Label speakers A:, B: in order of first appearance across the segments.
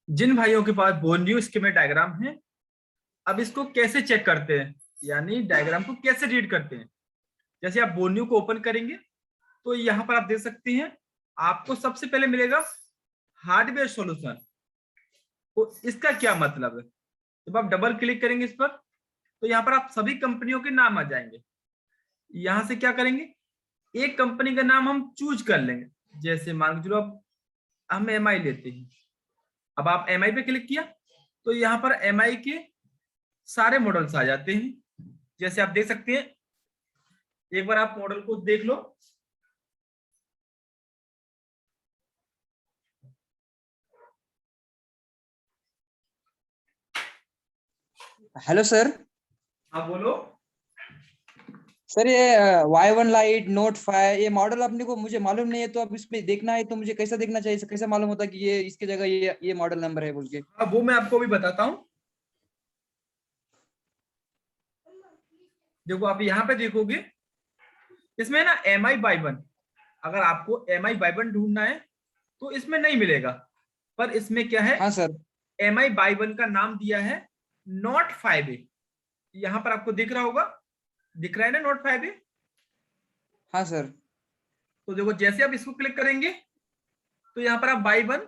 A: जिन भाइयों के पास Borneo schematic diagram है, अब इसको कैसे चेक करते हैं, यानी डायग्राम को कैसे रीड करते हैं। जैसे आप बोर्नियो को ओपन करेंगे तो यहाँ पर आप देख सकते हैं, आपको सबसे पहले मिलेगा हार्डवेयर सॉल्यूशन। तो इसका क्या मतलब है, जब आप डबल क्लिक करेंगे इस पर तो यहाँ पर आप सभी कंपनियों के नाम आ जाएंगे। यहां से क्या करेंगे, एक कंपनी का नाम हम चूज कर लेंगे। जैसे मान के चलो अब हम एम आई लेते हैं। अब आप एम आई पे क्लिक किया तो यहाँ पर एम आई के सारे मॉडल्स आ जाते हैं। जैसे आप देख सकते हैं, एक बार आप मॉडल को देख लो।
B: Hello sir.
A: हाँ बोलो।
B: सर ये Y1 लाइट नोट 5 ये मॉडल अपने को मुझे मालूम नहीं है, तो अब इसमें देखना है तो मुझे कैसा देखना चाहिए, कैसा मालूम होता है कि ये इसके जगह ये मॉडल नंबर है बोल के।
A: अब वो मैं आपको भी बताता हूँ। देखो आप यहाँ पे देखोगे, इसमें ना एम आई बाई वन, अगर आपको एम आई बाई वन ढूंढना है तो इसमें नहीं मिलेगा। पर इसमें क्या है,
B: हाँ sir.
A: M I by one का नाम दिया है नोट 5A। यहाँ पर आपको दिख रहा होगा, दिख रहा है ना नोट 5A।
B: हाँ सर।
A: तो देखो जैसे आप इसको क्लिक करेंगे तो यहाँ पर आप बाई वन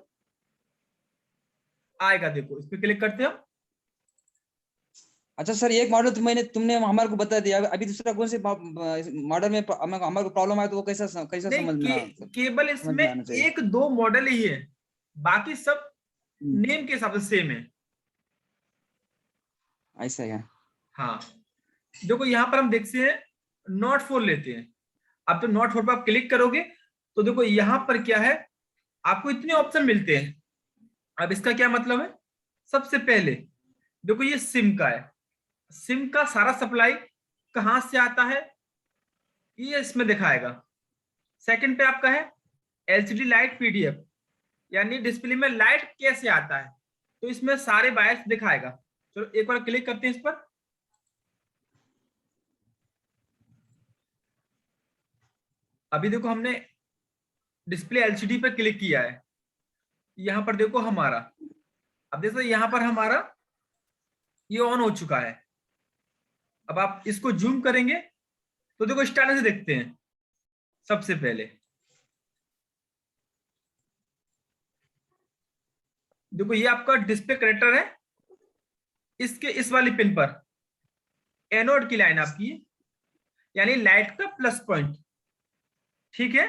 A: आएगा। देखो इस पर क्लिक करते हैं।
B: अच्छा सर, एक मॉडल तुमने हमारे को बता दिया, अभी दूसरा कौन से मॉडल में हमारे को प्रॉब्लम आया तो वो कैसा कैसा
A: नहीं केवल
B: समझ
A: इसमें
B: में आना चाहिए।
A: एक दो मॉडल ही है, बाकी सब नेम के हिसाब से सेम है।
B: ऐसा है।
A: हाँ देखो यहाँ पर हम देखते हैं नोट 4 लेते हैं। अब तो नोट 4 पर आप क्लिक करोगे तो देखो यहाँ पर क्या है, आपको इतने ऑप्शन मिलते हैं। अब इसका क्या मतलब है, सबसे पहले देखो ये सिम का है। सिम का सारा सप्लाई कहां से आता है ये इसमें दिखाएगा। सेकंड पे आपका है एलसीडी लाइट पीडीएफ, यानी डिस्प्ले में लाइट कैसे आता है, तो इसमें सारे बायस दिखाएगा। चलो एक बार क्लिक करते हैं इस पर। अभी देखो हमने डिस्प्ले एलसीडी पर क्लिक किया है, यहां पर देखो हमारा, अब देखो यहां पर हमारा ये ऑन हो चुका है। अब आप इसको जूम करेंगे तो देखो स्टाइल से देखते हैं। सबसे पहले देखो ये आपका डिस्प्ले कनेक्टर है, इसके इस वाली पिन पर एनोड की लाइन आपकी है, यानी लाइट का प्लस पॉइंट। ठीक है,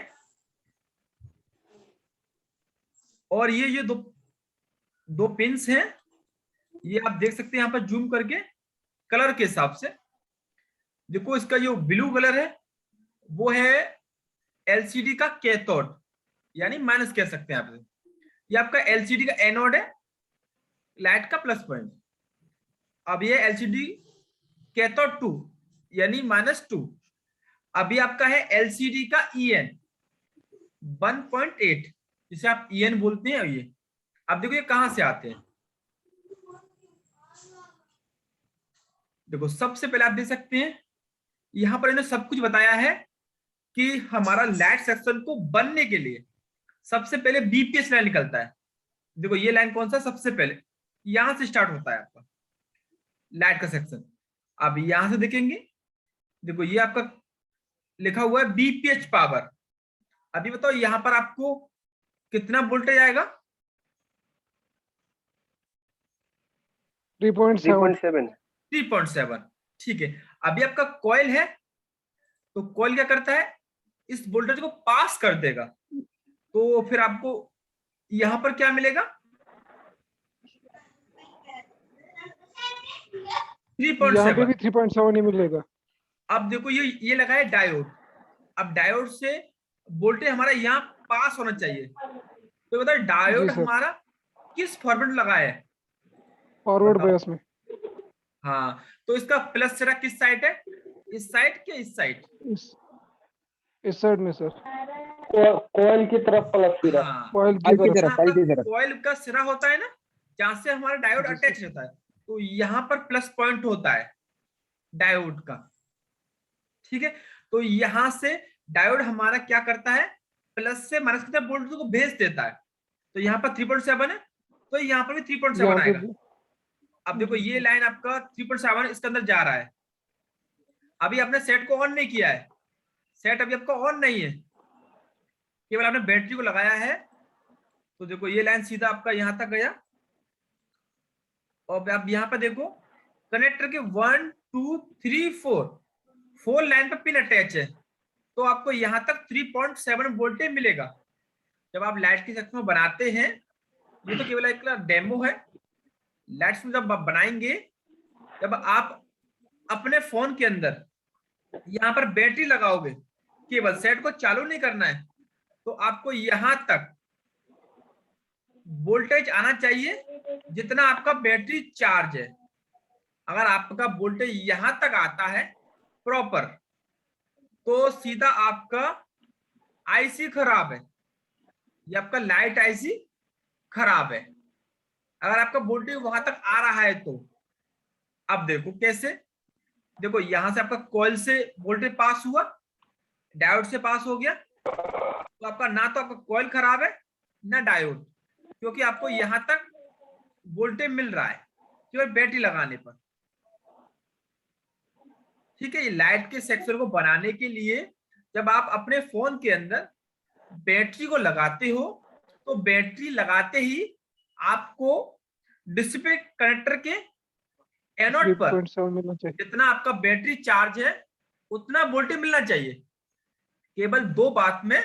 A: और ये दो दो पिंस हैं, ये आप देख सकते हैं यहां पर जूम करके कलर के हिसाब से। देखो इसका जो ब्लू कलर है वो है एलसीडी का कैथोड, यानी माइनस कह सकते हैं आप। ये आपका एलसीडी का एनोड है, लाइट का प्लस पॉइंट। अब ये एलसीडी कैथोड 2 यानी -2। अभी आपका है एलसीडी का ईएन 1.8, जिसे आप ईएन बोलते हैं। ये अब देखो ये कहां से आते हैं। देखो सबसे पहले आप देख सकते हैं यहां पर इन्होंने सब कुछ बताया है कि हमारा लाइट सेक्शन को बनने के लिए सबसे पहले बीपीएस लाइन निकलता है। देखो ये लाइन कौन सा, सबसे पहले यहां से स्टार्ट होता है आपका लाइट का सेक्शन। अब यहां से देखेंगे, देखो ये आपका लिखा हुआ है बीपीएच पावर। अभी बताओ यहां पर आपको कितना वोल्टेज आएगा।
C: 3.7।
A: 3.7। ठीक है, अभी आपका कॉइल है तो कॉइल क्या करता है, इस वोल्टेज को पास कर देगा, तो फिर आपको यहां पर क्या मिलेगा, 3.7।
C: यहाँ पे भी 3.7 ही मिलेगा।
A: अब देखो ये लगा है डायोड। अब डायोड से वोल्टेज हमारा यहाँ पास होना चाहिए, तो बताओ डायोड
C: जी सर,
A: हमारा किस फॉर्मेट में लगा है।
C: फॉरवर्ड
A: बताओ।
C: बायस में।
A: हाँ तो इसका प्लस सिरा किस साइड है, इस साइड के इस साइड।
C: इस इस साइड में सर,
D: कोयल की तरफ प्लस सिरा।
A: हाँ
C: कॉइल की तरफ।
A: कॉइल का सिरा होता है ना, जहां से हमारा डायोड
C: जी
A: अटैच
C: सर।
A: रहता है, तो यहाँ पर प्लस पॉइंट होता है डायोड का। ठीक है, तो यहां से डायोड हमारा क्या करता है, प्लस से माइनस की तरफ वोल्टेज को भेज देता है। तो यहाँ पर 3.7 है, तो यहाँ पर भी 3.7
C: यहाँ पे
A: आएगा।
C: भी
A: अब देखो ये लाइन आपका 3.7 इसके अंदर जा रहा है। अभी आपने सेट को ऑन नहीं किया है, सेट अभी आपका ऑन नहीं है, केवल आपने बैटरी को लगाया है। तो देखो ये लाइन सीधा आपका यहां तक गया, और आप यहाँ पर देखो कनेक्टर के 1 2 3 4 लाइन पर पिन अटैच है, तो आपको यहां तक 3.7 वोल्टेज मिलेगा। जब आप लाइट के सेक्शन में बनाते हैं, ये तो केवल एक डेमो है, लाइट्स में जब आप बनाएंगे, जब आप अपने फोन के अंदर यहाँ पर बैटरी लगाओगे, केवल सेट को चालू नहीं करना है, तो आपको यहां तक वोल्टेज आना चाहिए जितना आपका बैटरी चार्ज है। अगर आपका वोल्टेज यहां तक आता है प्रॉपर, तो सीधा आपका आईसी खराब है, ये आपका लाइट आईसी खराब है। अगर आपका वोल्टेज वहां तक आ रहा है तो अब देखो कैसे, देखो यहां से आपका कॉइल से वोल्टेज पास हुआ, डायोड से पास हो गया, तो आपका ना तो आपका कॉइल खराब है ना डायोड, क्योंकि आपको यहां तक वोल्टेज मिल रहा है केवल बैटरी लगाने पर। ठीक है, ये लाइट के सेक्शन को बनाने के लिए जब आप अपने फोन के अंदर बैटरी को लगाते हो, तो बैटरी लगाते ही आपको डिस्प्ले कनेक्टर के एनोड पर
C: 3.7 मिलना चाहिए।
A: जितना आपका बैटरी चार्ज है उतना वोल्टेज मिलना चाहिए। केवल दो बात में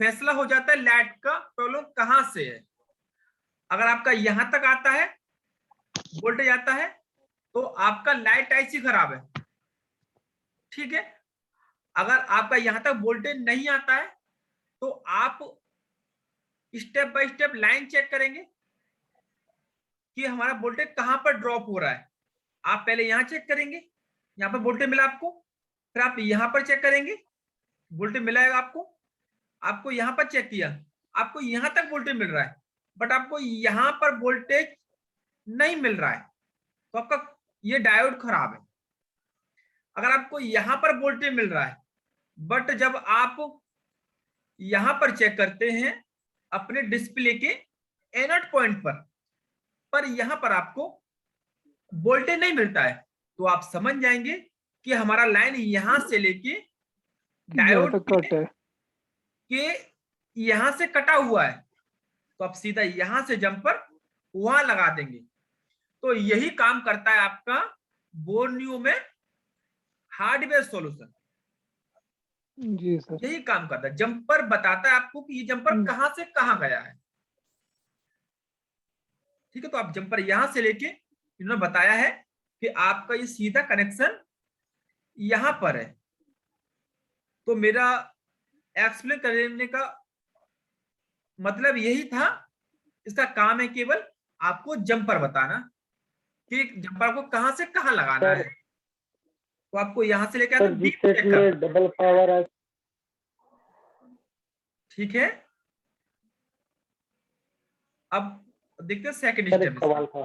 A: फैसला हो जाता है लाइट का प्रॉब्लम कहां से है। अगर आपका यहां तक आता है वोल्टेज आता है, तो आपका लाइट आईसी खराब है। ठीक है, अगर आपका यहां तक वोल्टेज नहीं आता है, तो आप step by step line check करेंगे कि हमारा वोल्टेज कहां पर ड्रॉप हो रहा है। आप पहले यहां चेक करेंगे, यहां पर वोल्टेज मिला आपको, फिर आप यहां पर चेक करेंगे, वोल्टेज मिला है आपको, आपको यहां पर चेक किया, आपको यहां तक वोल्टेज मिल रहा है, बट आपको यहां पर वोल्टेज नहीं मिल रहा है, तो आपका ये डायोड खराब है। अगर आपको यहां पर वोल्टेज मिल रहा है, बट जब आप यहां पर चेक करते हैं अपने डिस्प्ले के एनोड पॉइंट पर यहां पर आपको वोल्टेज नहीं मिलता है, तो आप समझ जाएंगे कि हमारा लाइन यहां से लेके
C: यहाँ
A: डायोड
C: तक कट है।
A: के यहां से कटा हुआ है, तो आप सीधा यहां से जंपर वहां लगा देंगे। तो यही काम करता है आपका बोर्नियो में हार्डवेयर सॉल्यूशन,
C: जी सर।
A: यही काम करता है। जंपर बताता है आपको कि ये जंपर कहां से कहां गया है। ठीक है, तो आप जंपर यहां से लेके, इन्होंने बताया है कि आपका ये सीधा कनेक्शन यहां पर है। तो मेरा एक्सप्लेन करने का मतलब यही था, इसका काम है केवल आपको जंपर बताना कि जंपर को कहां से कहां लगाना है। तो आपको यहां से लेकर
D: सर जिस सेट में डबल पावर है।
A: ठीक है, अब देखते हैं सेकंड
D: सर एक
A: स्टेप।
D: सवाल था।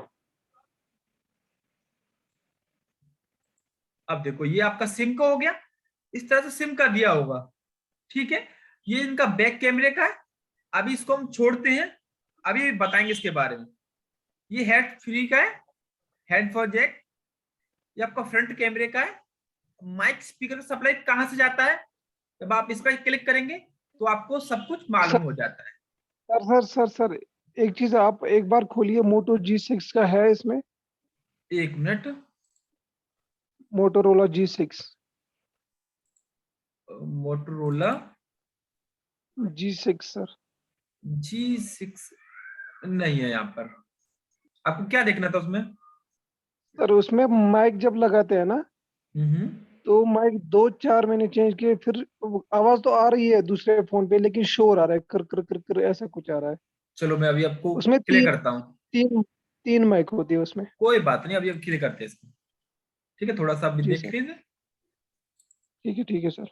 A: अब देखो ये आपका सिम का हो गया, इस तरह से सिम का दिया होगा। ठीक है, ये इनका बैक कैमरे का है। अभी इसको हम छोड़ते हैं, अभी बताएंगे इसके बारे में। ये हेड फ्री का है, हेड फॉर जैक। ये आपका फ्रंट कैमरे का है। माइक स्पीकर का सप्लाई कहां से जाता है, जब आप इस पर क्लिक करेंगे तो आपको सब कुछ मालूम हो जाता है।
C: सर एक चीज आप एक बार खोलिए, मोटो G6 का है इसमें।
A: एक minute,
C: Motorola G6
A: Motorola
C: G6 sir.
A: G6 नहीं है यहाँ पर। आपको क्या देखना था उसमें?
C: सर उसमें माइक जब लगाते हैं ना, तो माइक 2-4 मैंने चेंज किए, फिर आवाज तो आ रही है दूसरे फोन पे, लेकिन शोर आ रहा है, कर कर कर कर ऐसा कुछ आ रहा है।
A: चलो मैं अभी आपको
C: उसमें
A: क्लियर करता हूँ।
C: तीन माइक होती है उसमें।
A: कोई बात नहीं, अभी हम क्लियर करते हैं इसको। ठीक है, थोड़ा सा अभी
C: जी
A: देख
C: सर।
A: लीजिए।
C: ठीक है सर।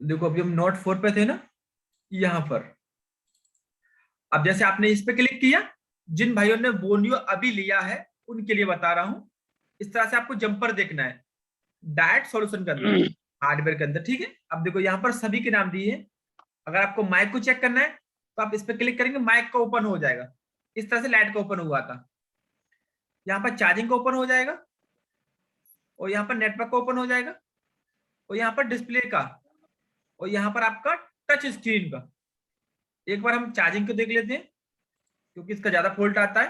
A: देखो अभी हम नोट 4 पे थे ना, यहाँ पर। अब जैसे आपने इस पे क्लिक किया, जिन भाइयों ने बोनियो अभी लिया है उनके लिए बता रहा हूं, इस तरह से आपको जंपर देखना है डायरेक्ट सॉल्यूशन के अंदर, हार्डवेयर के अंदर। ठीक है, अब देखो यहाँ पर सभी के नाम दिए हैं, अगर आपको माइक को चेक करना है तो आप इस पर क्लिक करेंगे, माइक का ओपन हो जाएगा। इस तरह से लाइट का ओपन हुआ था। यहाँ पर चार्जिंग का ओपन हो जाएगा, और यहाँ पर नेटवर्क का ओपन हो जाएगा, और यहाँ पर डिस्प्ले का, और यहाँ पर आपका टच स्क्रीन का। एक बार हम चार्जिंग को देख लेते हैं क्योंकि इसका ज्यादा फॉल्ट आता है।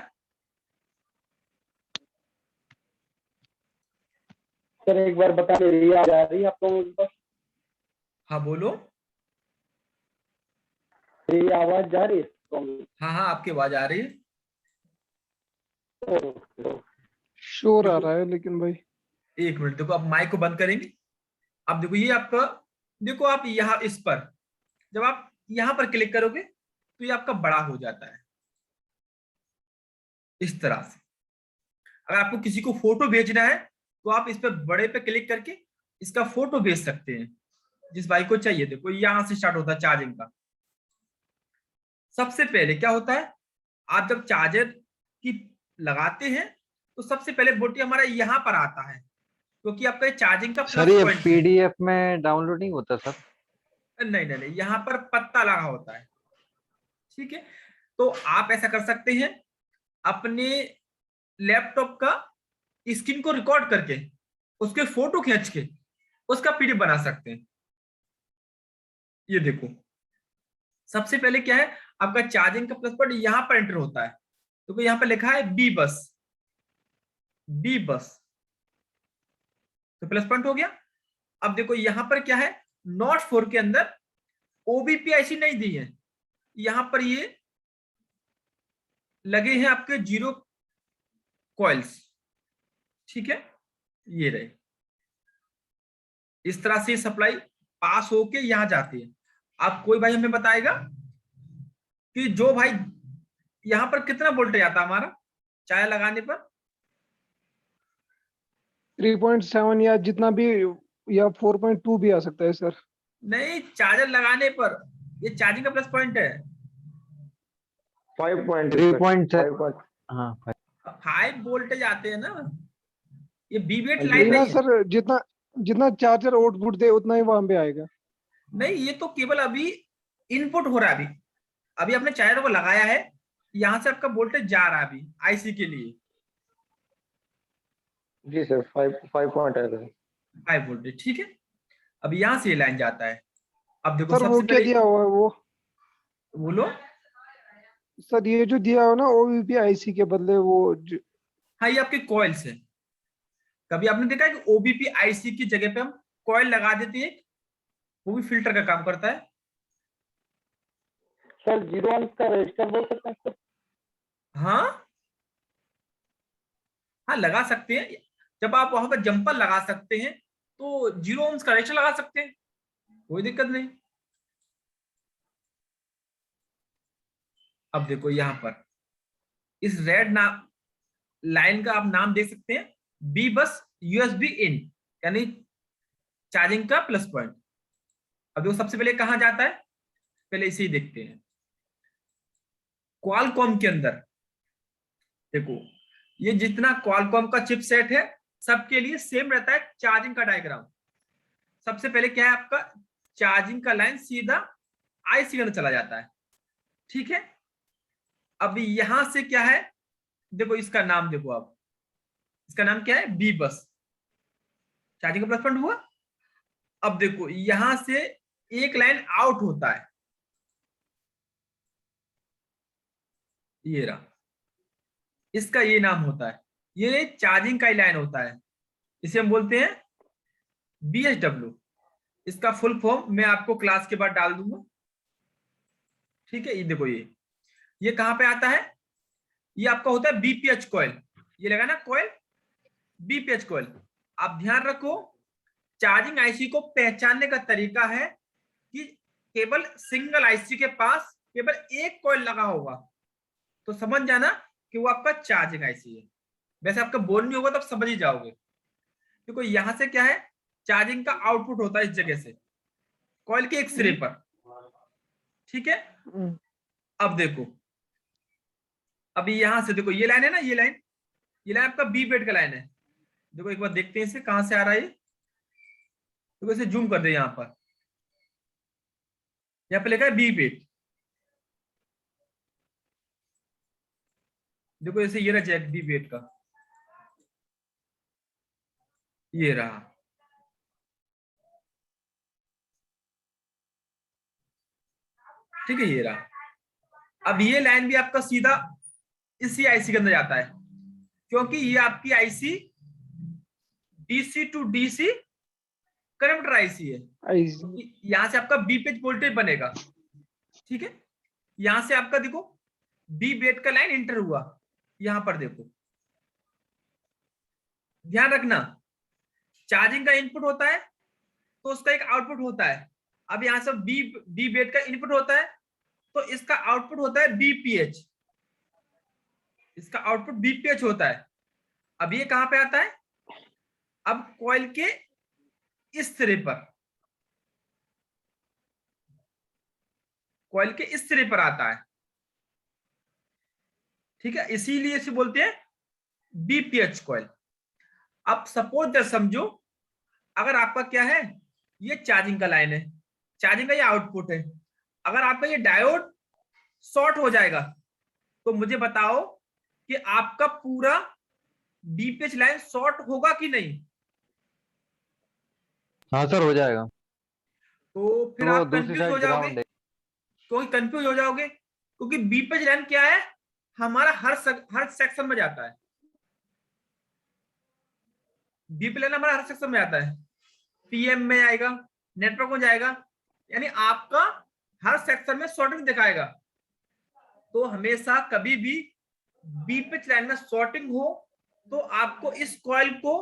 D: सर एक बार बता दे रही है, आ रही है आपको मेरे पास?
A: हाँ बोलो।
D: ये आवाज जा रही है?
A: हाँ हाँ, आपकी आवाज आ रही है।
C: शोर आ रहा है लेकिन भाई।
A: एक मिनट, देखो, आप माइक को बंद करेंगे। अब देखो ये आपका, देखो आप यहाँ इस पर, जब आप यहाँ पर क्लिक करोगे तो ये आपका बड़ा हो जाता है इस तरह से। अगर आपको किसी को फोटो भेजना है तो आप इस पर बड़े पे क्लिक करके इसका फोटो भेज सकते हैं, जिस भाई को चाहिए। देखो यहां से स्टार्ट होता है चार्जिंग का। सबसे पहले क्या होता है, आप जब चार्जर की लगाते हैं तो सबसे पहले बोटी हमारा यहाँ पर आता है, क्योंकि आपका ये चार्जिंग का
E: सर
A: प्लस
E: ये
A: पॉइंट है।
E: पीडीएफ में डाउनलोड नहीं होता सर?
A: नहीं नहीं नहीं, यहाँ पर पत्ता लगा होता है। ठीक है, तो आप ऐसा कर सकते हैं, अपने लैपटॉप का स्क्रीन को रिकॉर्ड करके उसके फोटो खींच के उसका पीडीएफ बना सकते हैं। ये देखो, सबसे पहले क्या है, आपका चार्जिंग का प्लस पॉइंट यहां पर एंटर होता है। तो यहां पर लिखा है बी बस, बी बस, तो प्लस पॉइंट हो गया। अब देखो यहां पर क्या है, नॉट 4 के अंदर ओबीपी आईसी नहीं दी है, यहां पर ये लगे हैं आपके 0 कॉइल्स। ठीक है, ये रहे। इस तरह से सप्लाई पास होके यहां जाती है। अब कोई भाई हमें बताएगा कि जो भाई यहां पर कितना वोल्टेज आता है हमारा चाय लगाने पर?
C: 3.7 या जितना भी, या 4.2 भी आ सकता है सर।
A: नहीं, चार्जर लगाने पर, ये चार्जिंग का प्लस पॉइंट है।
E: 3.7। हाँ
A: 5 वोल्टेज आते हैं ना, ये बीबीएट
C: यही
A: लाइन
C: ना
A: नहीं है।
C: सर, जितना जितना चार्जर आउटपुट दे उतना ही वहां पे आएगा।
A: नहीं, ये तो केवल अभी इनपुट हो रहा है। अभी अभी आपने चार्जर को लगाया है, यहां से आपका वोल्टेज जा रहा है अभी आईसी के लिए।
D: जी सर,
A: 5 वोल्टेज, ठीक है। अब यहां से ये लाइन जाता है। अब देखो
C: सर वो
A: सबसे
C: क्या
A: पहले,
C: दिया हुआ है वो?
A: बोलो।
C: सर ये जो दिया हो ना ओवीपी आईसी के बदले वो
A: हाँ, ये आपके कॉइल्स है। कभी आपने देखा है कि ओबीपी आईसी की जगह पे हम कॉइल लगा देते हैं, वो भी फिल्टर का काम करता है।
D: सर 0 ohms का रजिस्टर बोल सकते हैं सर?
A: हाँ हाँ, लगा सकते हैं। जब आप वहां पर जंपर लगा सकते हैं तो 0 ohms का रजिस्टर लगा सकते हैं, कोई दिक्कत नहीं। अब देखो यहां पर इस रेड नाम लाइन का आप नाम देख सकते हैं, बी बस यूएसबी इन, यानी चार्जिंग का प्लस पॉइंट। अब देखो सबसे पहले कहां जाता है, पहले इसे ही देखते हैं। क्वालकॉम के अंदर देखो, ये जितना क्वालकॉम का चिपसेट है सबके लिए सेम रहता है चार्जिंग का डायग्राम। सबसे पहले क्या है, आपका चार्जिंग का लाइन सीधा आईसी के अंदर चला जाता है। ठीक है, अब यहां से क्या है, देखो इसका नाम देखो, आप इसका नाम क्या है, बी बस, चार्जिंग का प्लस पॉइंट हुआ। अब देखो यहां से एक लाइन आउट होता है, ये रहा, इसका ये नाम होता है, ये चार्जिंग का ही लाइन होता है, इसे हम बोलते हैं बीएसडब्ल्यू। इसका फुल फॉर्म मैं आपको क्लास के बाद डाल दूंगा। ठीक है, ये देखो ये कहां पे आता है, ये आपका होता है बीपीएच कॉइल, ये लगा ना कॉइल, बीपीएच कॉइल। आप ध्यान रखो, चार्जिंग आईसी को पहचानने का तरीका है कि केवल सिंगल आईसी के पास केवल एक कॉइल लगा होगा तो समझ जाना कि वो आपका चार्जिंग आईसी है। वैसे आपका बोल नहीं होगा तब समझ ही जाओगे। देखो यहां से क्या है, चार्जिंग का आउटपुट होता है इस जगह से कॉइल के एक सिरे पर। ठीक है, अब देखो, अभी यहां से देखो ये लाइन है ना, ये लाइन आपका बी बेड का लाइन है। देखो एक बार देखते हैं इसे कहां से आ रहा है। देखो इसे जूम कर दे, यहां पर यहाँ पे लिखा है बी बेट। देखो ऐसे ये रहा जैक बी बेट का, ये रहा। ठीक है, ये रहा। अब ये लाइन भी आपका सीधा इसी आईसी के अंदर जाता है, क्योंकि ये आपकी IC DC to DC connector IC है। यहां से आपका बी पेज वोल्टेज बनेगा। ठीक है, यहां से आपका देखो बी बेट का लाइन इंटर हुआ, यहां पर देखो, ध्यान रखना चार्जिंग का इनपुट होता है तो उसका एक आउटपुट होता है। अब यहां से बी बेट का इनपुट होता है तो इसका आउटपुट होता है बीपीएच, इसका आउटपुट बीपीएच होता है। अब ये कहां पे आता है? अब कॉइल के इस सिरे पर, कॉइल के इस सिरे पर आता है। ठीक है, इसीलिए इसे बोलते हैं बीपीएच कॉइल। अब सपोज जस्ट समझो, अगर आपका क्या है, ये चार्जिंग का लाइन है, चार्जिंग का ये आउटपुट है। अगर आपका ये डायोड शॉर्ट हो जाएगा तो मुझे बताओ कि आपका पूरा बीपीएच लाइन शॉर्ट होगा कि नहीं?
E: हाँ सर, हो जाएगा।
A: तो फिर
E: तो
A: आप
E: दूसरी
A: कंफ्यूज हो
E: साइड
A: जाओगे,
E: ग्राउंड है।
A: क्योंकि कंफ्यूज हो जाओगे, क्योंकि बीपीएच लाइन क्या है, हमारा हर सेक्शन में जाता है। बीपीएच लाइन हमारा हर सेक्शन में आता है, पीएम में आएगा, नेटवर्क में जाएगा, यानी आपका हर सेक्शन में शॉर्टिंग दिखाएगा। तो हमेशा कभी भी बीपीएच लाइन में शॉर्टिंग हो तो आपको इस कॉइल को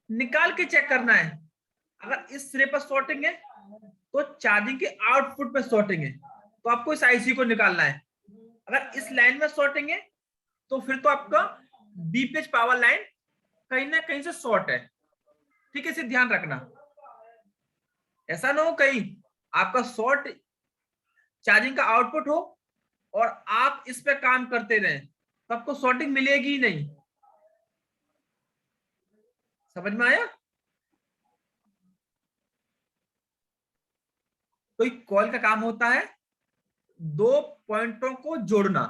A: निकाल के चेक करना है। अगर इस सिरे पर शॉर्टिंग है तो चार्जिंग के आउटपुट पे शॉर्टिंग है, तो आपको इस आईसी को निकालना है। अगर इस लाइन में शॉर्टिंग है तो फिर तो आपका बीपीएच पावर लाइन कहीं ना कहीं से शॉर्ट है। ठीक है, इसे ध्यान रखना, ऐसा ना हो कहीं आपका शॉर्ट चार्जिंग का आउटपुट हो और आप इस पे काम करते रहें तो आपको शॉर्टिंग मिलेगी ही नहीं। समझ में आया? तो कॉइल का काम होता है दो पॉइंटों को जोड़ना।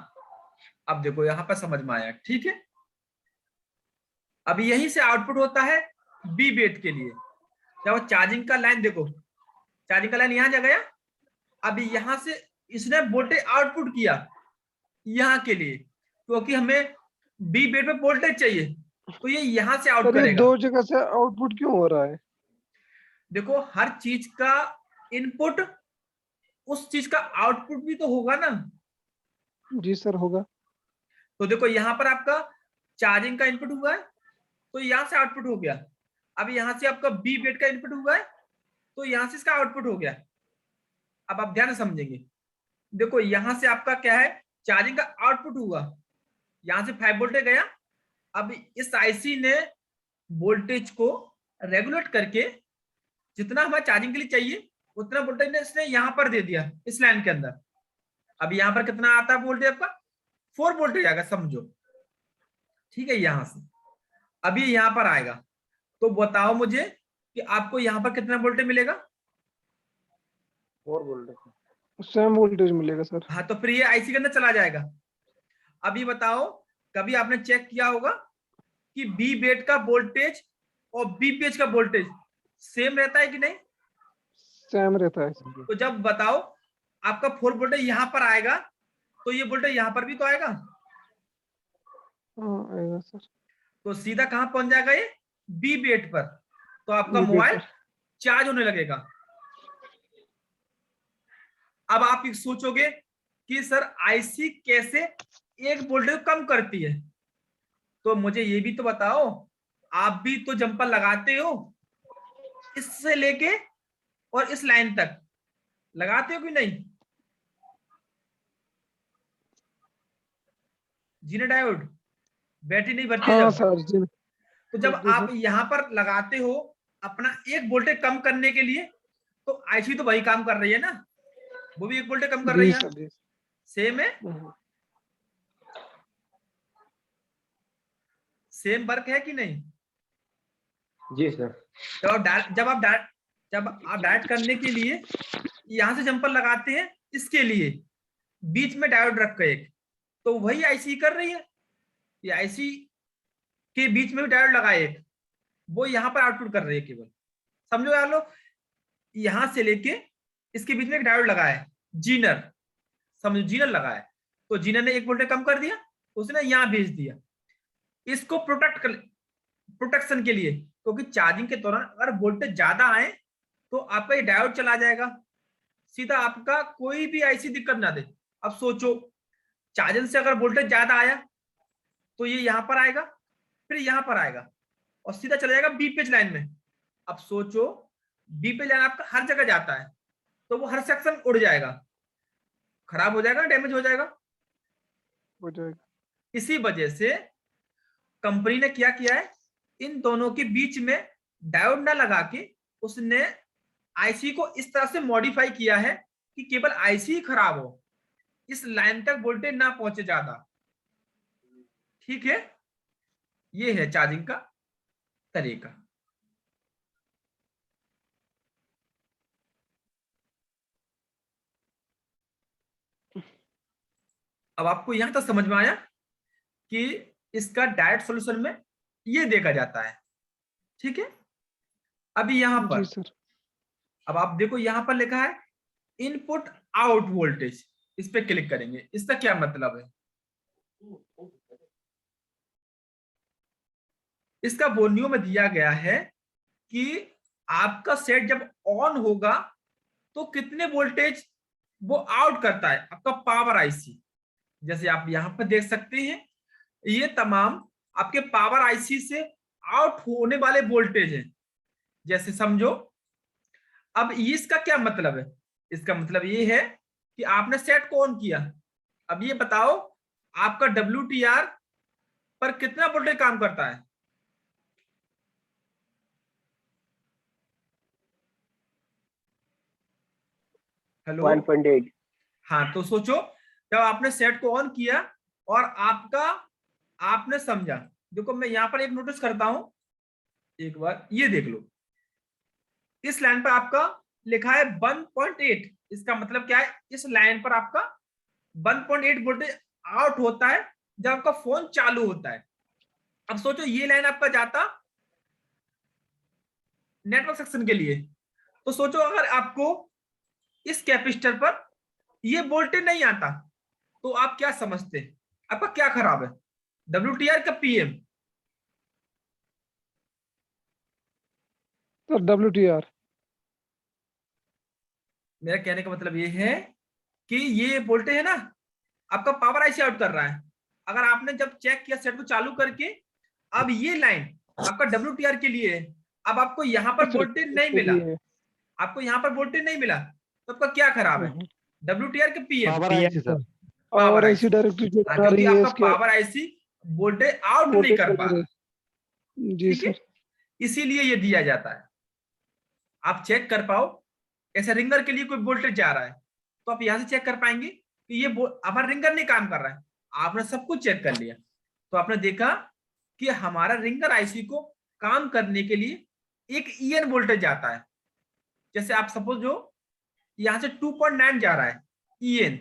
A: अब देखो यहां पर समझ में आया, ठीक है। अब यहीं से आउटपुट होता है बी बेट के लिए। जब चार्जिंग का लाइन देखो, चार्जिंग का लाइन यहां जा गया, अब यहां से इसने वोल्टेज आउटपुट किया यहां के लिए, क्योंकि हमें बी बेट पे वोल्टेज चाहिए, तो ये यहां से आउट
C: सर ये
A: करेगा।
C: दो जगह से आउटपुट क्यों हो रहा है?
A: देखो हर चीज का इनपुट उस चीज का आउटपुट भी तो होगा ना।
C: जी सर, होगा।
A: तो देखो यहां पर आपका चार्जिंग का इनपुट हुआ है तो यहां से आउटपुट हो गया। अब यहां से आपका बी बेट का इनपुट हुआ है तो यहां से इसका आउटपुट हो गया। अब आप ध्यान से समझेंगे, देखो यहां से आपका क्या है, चार्जिंग का आउटपुट हुआ, यहां से 5 वोल्टेज गया। अब इस आईसी ने वोल्टेज को रेगुलेट करके जितना हमें चार्जिंग के लिए चाहिए उतना वोल्टेज ने इसने यहां पर दे दिया इस लाइन के अंदर। अब यहां पर कितना आता है वोल्टेज आपका? 4 वोल्टेज आएगा समझो। ठीक है, यहां से अभी यहां पर आएगा, तो बताओ मुझे कि आपको यहां पर कितना वोल्टेज मिलेगा?
D: 4 वोल्टेज।
C: सेम वोल्टेज मिलेगा सर।
A: हाँ, तो फिर ये आईसी के अंदर चला जाएगा। अभी बताओ, कभी आपने चेक किया होगा कि बी बेट का वोल्टेज और बीपीएच का वोल्टेज सेम रहता है कि नहीं?
C: सेम रहता है।
A: तो जब बताओ आपका 4 वोल्टेज यहां पर आएगा तो ये वोल्टेज यहां पर भी तो आएगा।
C: हाँ आएगा सर।
A: तो सीधा कहां पहुंच जाएगा ये? बी बेट पर। तो आपका
C: बी बेट
A: मोबाइल
C: पर।
A: चार्ज होने लगेगा। अब आप सोचोगे कि सर आईसी कैसे एक वोल्टेज कम करती है, तो मुझे ये भी तो बताओ, आप भी तो जंपर लगाते हो, इससे लेके और इस लाइन तक लगाते हो कि नहीं? जीने डायोड बैटरी नहीं भरती
C: हाँ
A: जब,
C: सर जी।
A: तो जब
C: जी
A: आप
C: सर।
A: यहां पर लगाते हो अपना एक वोल्टेज कम करने के लिए, तो आईसी तो वही काम कर रही है ना, वो भी एक वोल्टेज कम कर रही
C: जी
A: है,
C: सर जी।
A: सेम है,
C: हम्म।
A: सेम वर्क है कि नहीं?
D: जी सर।
A: जब आप डायरेक्ट करने के लिए यहां से जंपर लगाते हैं इसके लिए, बीच में डायोड रख के एक, तो वही आईसी कर रही है, ये आईसी के बीच में भी डायोड लगा एक, वो यहां पर आउटपुट कर रही है केवल। समझो यार लोग, यहां से लेके इसके बीच में एक डायोड लगा है, जीनर, समझो जीनर लगा है, तो जीनर ने 1 वोल्टेज कम कर दिया, उसने यहां भेज दिया इसको प्रोटेक्शन के लिए, क्योंकि चार्जिंग के दौरान अगर वोल्टेज ज्यादा आए तो आपका ये डायोड चला जाएगा, सीधा आपका कोई भी आईसी दिक्कत ना दे। अब सोचो, चार्जिंग से अगर वोल्टेज ज्यादा आया तो ये यहां पर आएगा, फिर यहां पर आएगा और सीधा चला जाएगा बी पेज लाइन में। अब सोचो, बी पेज लाइन आपका हर जगह जाता है, तो वो हर सेक्शन उड़ जाएगा, खराब हो जाएगा, डैमेज हो जाएगा। इसी वजह से कंपनी ने क्या किया है, इन दोनों के बीच में डायोड ना लगा के उसने आईसी को इस तरह से मॉडिफाई किया है कि केवल आईसी ही खराब हो, इस लाइन तक वोल्टेज ना पहुंचे ज्यादा। ठीक है, ये है चार्जिंग का तरीका। अब आपको यहां तक समझ में आया कि इसका डायरेक्ट सॉल्यूशन में ये देखा जाता है। ठीक है, अभी यहां पर अब आप देखो, यहां पर लिखा है इनपुट आउट वोल्टेज, इस पे क्लिक करेंगे, इसका क्या मतलब है? इसका बोर्नियो में दिया गया है कि आपका सेट जब ऑन होगा तो कितने वोल्टेज वो आउट करता है, आपका पावर आईसी। जैसे आप यहां पर देख सकते हैं, ये तमाम आपके पावर आईसी से आउट होने वाले वोल्टेज हैं। जैसे समझो, अब इसका क्या मतलब है? इसका मतलब ये है कि आपने सेट को ऑन किया, अब ये बताओ आपका WTR पर कितना वोल्टेज काम करता है? हेलो,
D: 1.8।
A: हाँ, तो सोचो, जब आपने सेट को ऑन किया और आपने समझा, देखो मैं यहां पर एक नोटिस करता हूं, एक बार ये देख लो, इस लाइन पर आपका लिखा है 1.8, इसका मतलब क्या है, इस लाइन पर आपका 1.8 वोल्टेज आउट होता है जब आपका फोन चालू होता है। अब सोचो, ये लाइन आपका जाता नेटवर्क सेक्शन के लिए, तो सोचो अगर आपको इस कैपेसिटर पर ये वोल्टेज नहीं आता तो आप क्या समझते, आपका क्या खराब है, WTR का PM?
C: तो WTR।
A: मेरा कहने का मतलब ये है कि ये वोल्टेज है ना, आपका पावर आईसी आउट कर रहा है। अगर आपने जब चेक किया सेट को चालू करके, अब ये लाइन आपका WTR के लिए है, अब आपको यहां पर वोल्टेज नहीं मिला, आपको यहां पर वोल्टेज नहीं मिला, तो आपका क्या खराब है, WTR के PM?
E: Power IC sir.
C: Power IC directly जो आ
A: क्योंकि
C: रही है
A: आपका
C: इसके
A: पावर आईसी वोल्टेज आउट नहीं कर पा रहा।
C: जी
A: ठीक है,
C: सर।
A: इसीलिए ये दिया जाता है, आप चेक कर पाओ। ऐसे रिंगर के लिए कोई वोल्टेज जा रहा है तो आप यहां से चेक कर पाएंगे कि ये हमारा रिंगर नहीं काम कर रहा है, आपने सब कुछ चेक कर लिया, तो आपने देखा कि हमारा रिंगर आईसी को काम करने के लिए एक EN वोल्टेज जाता है। जैसे आप सपोज जो यहां से 2.9 जा रहा है EN,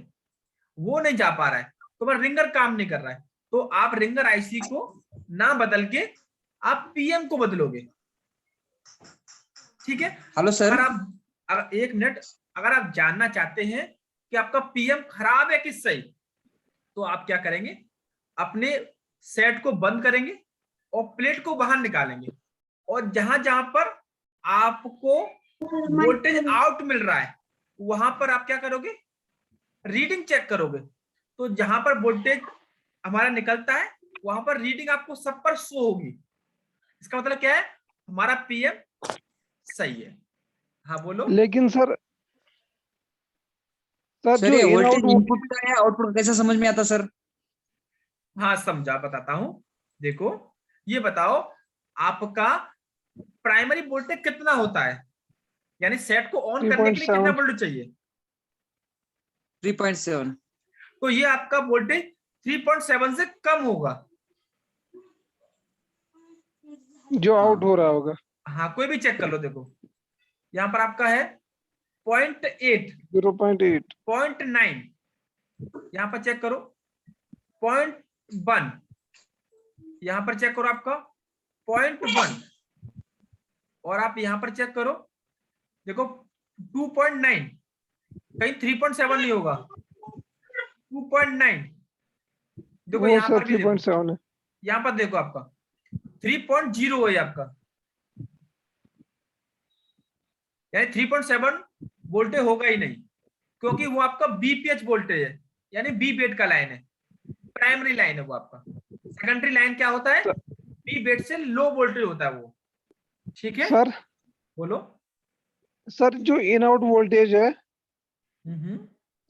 A: वो नहीं जा पा रहा है तो हमारा रिंगर काम नहीं कर रहा है, तो आप रिंगर आईसी को ना बदल के आप PM को बदलोगे। ठीक है,
B: हेलो सर।
A: अगर एक मिनट, अगर आप जानना चाहते हैं कि आपका PM खराब है कि सही, तो आप क्या करेंगे, अपने सेट को बंद करेंगे और प्लेट को बाहर निकालेंगे, और जहां जहां पर आपको वोल्टेज आउट मिल रहा है वहां पर आप क्या करोगे, रीडिंग चेक करोगे, तो जहां पर वोल्टेज हमारा निकलता है वहां पर रीडिंग आपको सब पर शो होगी। इसका मतलब क्या है, हमारा PM सही है। हाँ बोलो।
C: लेकिन सर जो
B: ये
C: इन
B: वोल्टेज
C: आउट
B: इनपुट का है, आउटपुट का कैसे समझ में आता सर?
A: हाँ समझा, बताता हूं। देखो, ये बताओ आपका प्राइमरी वोल्टेज कितना होता है, यानी सेट को ऑन करने के लिए कितना
C: 3.7
A: वोल्टेज चाहिए,
B: 3.7।
A: तो ये आपका वोल्टेज 3.7 से कम होगा।
C: जो आउट हो रहा होगा।
A: हाँ, कोई भी चेक कर लो, देखो यहाँ पर आपका है 0.8,
C: 0.8,
A: 0.9, यहाँ पर चेक करो 0.1, यहाँ पर चेक करो आपका 0.1, और आप यहाँ पर चेक करो देखो 2.9, कहीं 3.7 नहीं होगा, 2.9, देखो
C: वो
A: यहाँ
C: सर
A: पर भी देखो,
C: 3.7 है।
A: यहाँ पर देखो आपका 3.0 है आपका, यानी 3.7 वोल्टेज होगा ही नहीं, क्योंकि वो आपका बीपीएच वोल्टेज है, यानी बी बेड का लाइन है, प्राइमरी लाइन है वो आपका। सेकेंडरी लाइन क्या होता है, बी बेड से लो वोल्टेज होता है वो, ठीक है।
C: सर
A: बोलो।
C: सर जो इन आउट वोल्टेज है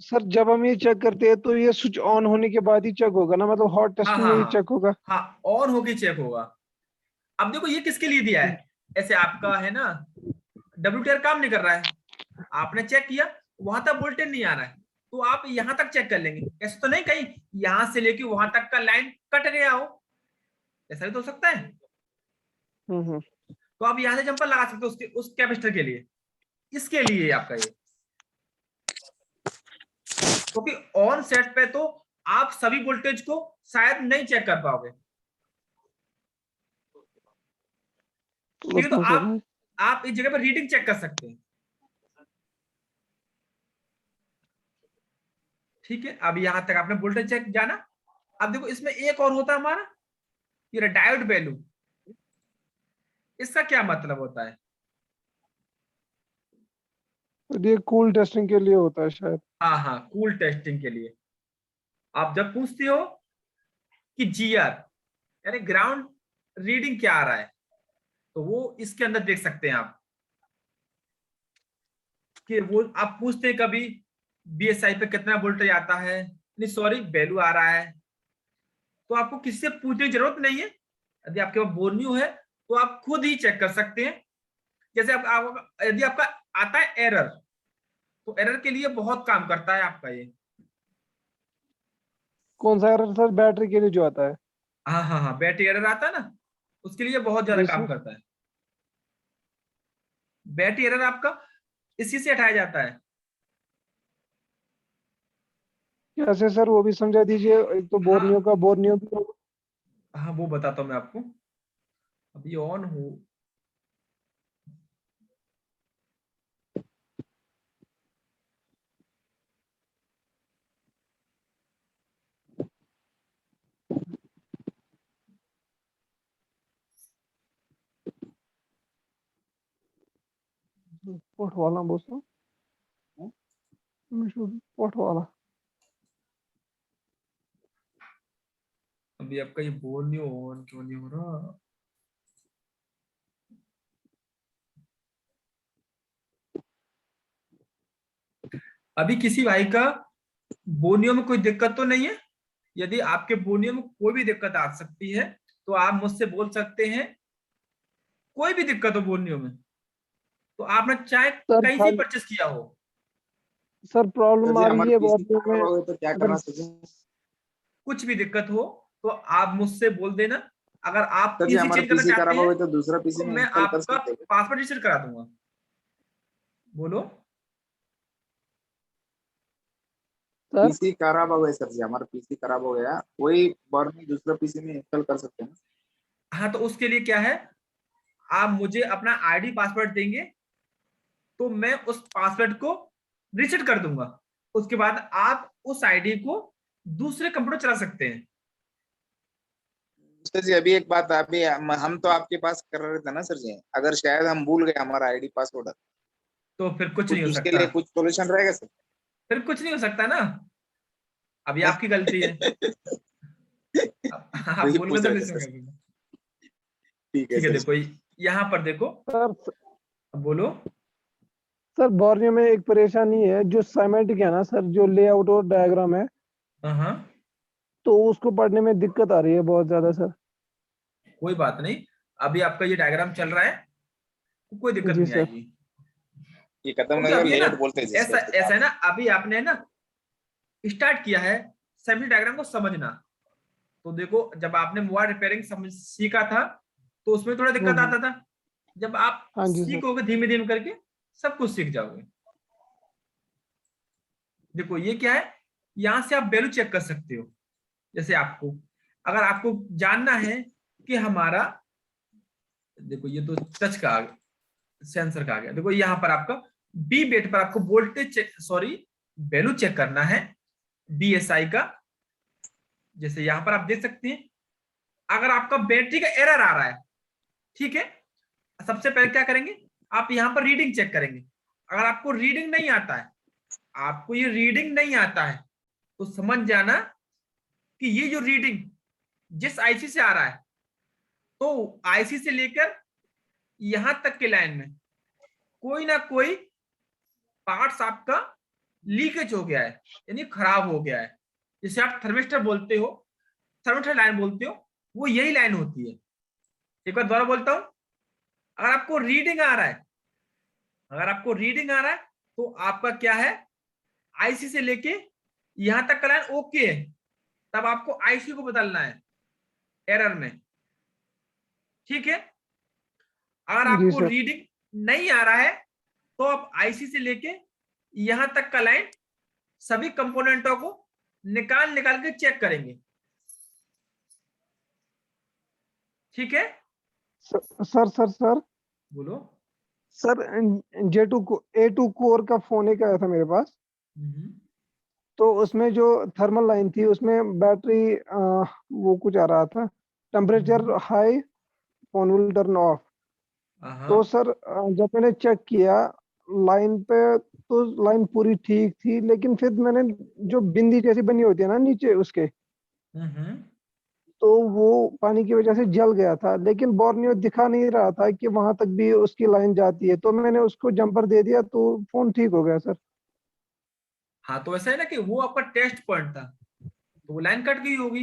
C: सर, जब हम ये चेक करते हैं तो ये स्विच ऑन होने के बाद ही चेक होगा ना, मतलब हॉट टेस्टिंग में ही चेक होगा?
A: हाँ, ऑन होके चेक होगा। अब देखो ये किसके लिए दिया है, ऐसे आपका है ना WTR काम नहीं कर रहा है, आपने चेक किया वहां तक वोल्टेज नहीं आ रहा है, तो आप यहां तक चेक कर लेंगे, ऐसा तो नहीं कहीं यहां से लेके वहां तक का लाइन कट गया हो, ऐसा भी तो हो सकता है। तो आप यहां से जंपर लगा सकते हो उसके उस कैपेसिटर के लिए, इसके लिए आपका ये, क्योंकि ऑन सेट पे तो आप सभी वोल्टेज को शायद नहीं चेक कर पाओगे, ठीक है। तो आप इस जगह पर रीडिंग चेक कर सकते हैं, ठीक है। अब यहां तक आपने वोल्टेज चेक जाना। अब देखो इसमें एक और होता है हमारा ये डायोड वैल्यू, इसका क्या मतलब होता है,
C: ये कूल टेस्टिंग के लिए होता है शायद।
A: हाँ, कूल टेस्टिंग के लिए। आप जब पूछते हो कि जीआर यानी ग्राउंड रीडिंग क्या आ रहा है, तो वो इसके अंदर देख सकते हैं आप, कि वो आप पूछते हैं कभी बीएसआई पे कितना वोल्टेज आता है, नहीं सॉरी वैल्यू आ रहा है, तो आपको किसी से पूछने की जरूरत नहीं है। यदि आपके पास बोर्नियो है तो आप खुद ही चेक कर सकते हैं। जैसे यदि आपका आता है एरर, तो एरर के लिए बहुत काम करता है आपका ये।
C: कौन सा एरर सर? बैटरी के लिए जो आता है?
A: हाँ, बैटरी एरर आता है ना, उसके लिए बहुत ज्यादा
C: जी
A: काम
C: सर।
A: करता है। बैटरी एरर आपका इसी से हटाया जाता है।
C: कैसे सर, वो भी समझा दीजिए। एक तो बोर्नियो का बोर्नियो भी
A: हाँ, वो बताता हूँ मैं आपको, अभी ऑन हो।
C: पोर्ट वाला दोस्तों, पोर्ट वाला।
A: अभी आपका ये बोर्नियो ऑन क्यों नहीं हो रहा, अभी किसी भाई का बोनियो में कोई दिक्कत तो नहीं है? यदि आपके बोनियो में कोई भी दिक्कत आ सकती है तो आप मुझसे बोल सकते हैं, कोई भी दिक्कत हो बोनियो में, तो आपने चाहे
C: सर
A: कहीं से परचेस किया हो,
C: सर प्रॉब्लम आ रही है बोर्नियो में,
D: तो क्या करना चाहिए?
A: कुछ भी दिक्कत हो तो आप मुझसे बोल देना। अगर आप
D: सर जी
A: पीसी
D: हमारा
A: चेंज करना
D: पीसी
A: चाहते
D: खराब हो
A: हैं
D: गया तो दूसरा पीसी
A: तो
D: में
A: मैं
D: इंस्टॉल कर
A: आपका
D: सकते हैं?
A: पासवर्ड रीसेट करा दूंगा। बोलो।
C: सर
D: पीसी खराब हो गया सर जी, हमारा पीसी खराब हो गया, वही बर्नी दूसरा पीसी में इंस्टॉल कर सकते हैं?
A: हाँ, तो उसके लिए क्या है, आप मुझे अपना आईडी पासवर्ड देंगे तो मैं उस पासवर्ड को रीसेट कर दूंगा, उसके बाद आप उस आईडी को दूसरे कंप्यूटर चला सकते हैं।
D: सर जी अभी एक बात, अभी हम तो आपके पास कर रहे थे ना सर जी, अगर शायद हम भूल गए हमारा आईडी पासवर्ड,
A: तो फिर कुछ नहीं
D: कुछ
A: हो
D: उसके
A: सकता,
D: लिए कुछ सॉल्यूशन रहेगा सर?
A: फिर कुछ नहीं हो सकता ना, अभी आपकी गलती है। आप
D: वही
A: भूल गए
D: पूछ
A: तो
D: रहे थे
A: किसी में
D: सर।
A: कर दूंगा।
D: ठीक है
A: ठीक है,
D: सर जी।
A: देखो यहाँ पर देखो,
C: सर
A: बोलो।
C: सर बोर्नियो में एक परेशानी है, जो साइमेटिक है ना सर, जो लेआउट और डायग्राम है,
A: हाँ,
C: तो उसको पढ़ने में दिक्कत आ रही है बहुत ज्यादा सर।
A: कोई बात नहीं, अभी आपका ये डायग्राम चल रहा है तो कोई दिक्कत
C: जी
A: नहीं
C: सर।
A: आएगी,
D: ये खत्म
A: क्योंकि
D: नहीं,
A: अभी है ना,
D: लेआउट बोलते हैं
A: ऐसा
D: जिसको।
A: ऐसा है ना, अभी आपने ना स्टार्ट किया है सैम्पल डायग्राम को समझना। तो देखो जब आपने मोबाइल रिपेयरिंग समझ सीखा था तो उसमें थोड़ा दिक्कत आता था, जब आप
C: हाँ जी सर।
A: सीखोगे धीमे धीमे करके सब कुछ सीख जाओगे। देखो ये क्या है, यहां से आप वैल्यू चेक कर सकते हो। जैसे अगर आपको जानना है कि हमारा, देखो ये तो टच का आ गया, सेंसर का आ गया। देखो यहाँ पर आपका बी बेट पर आपको वोल्टेज सॉरी वैल्यू चेक करना है बीएसआई का। जैसे यहां पर आप देख सकते हैं, अगर आपका बैटरी का एरर आ रहा है, ठीक है, सबसे पहले क्या करेंगे, आप यहां पर रीडिंग चेक करेंगे। अगर आपको रीडिंग नहीं आता है, आपको ये रीडिंग नहीं आता है, तो समझ जाना कि ये जो रीडिंग जिस आईसी से आ रहा है, तो आईसी से लेकर यहां तक के लाइन में कोई ना कोई पार्ट्स आपका लीकेज हो गया है, यानी खराब हो गया है। जिसे आप थर्मिस्टर बोलते हो, थर्मिस्टर लाइन बोलते हो, वो यही लाइन होती है। एक बार दोबारा बोलता हूं, अगर आपको रीडिंग आ रहा है, अगर आपको रीडिंग आ रहा है, तो आपका क्या है, आईसी से लेके यहां तक का लाइन ओके है, तब आपको आईसी को बदलना है एरर में, ठीक है। अगर
C: जी
A: आपको
C: सर।
A: रीडिंग नहीं आ रहा है, तो आप आईसी से लेके यहां तक का लाइन सभी कंपोनेंटों को निकाल निकाल के चेक करेंगे, ठीक है।
C: सर
A: बोलो।
C: सर J2 को A2 कोर का फोन एक आया था मेरे पास, तो उसमें जो थर्मल लाइन थी उसमें बैटरी वो कुछ आ रहा था, temperature high, phone will turn off. तो सर जब मैंने चेक किया लाइन पे, तो लाइन पूरी ठीक थी, लेकिन फिर मैंने जो बिंदी जैसी बनी होती है ना नीचे उसके, तो वो पानी की वजह से जल गया था, लेकिन बोर्नियो दिखा नहीं रहा था कि वहां तक भी उसकी लाइन जाती है। तो मैंने उसको जंपर दे दिया तो फोन ठीक हो गया सर।
A: हाँ, तो ऐसा है ना कि वो आपका टेस्ट पॉइंट था, तो वो लाइन कट गई होगी।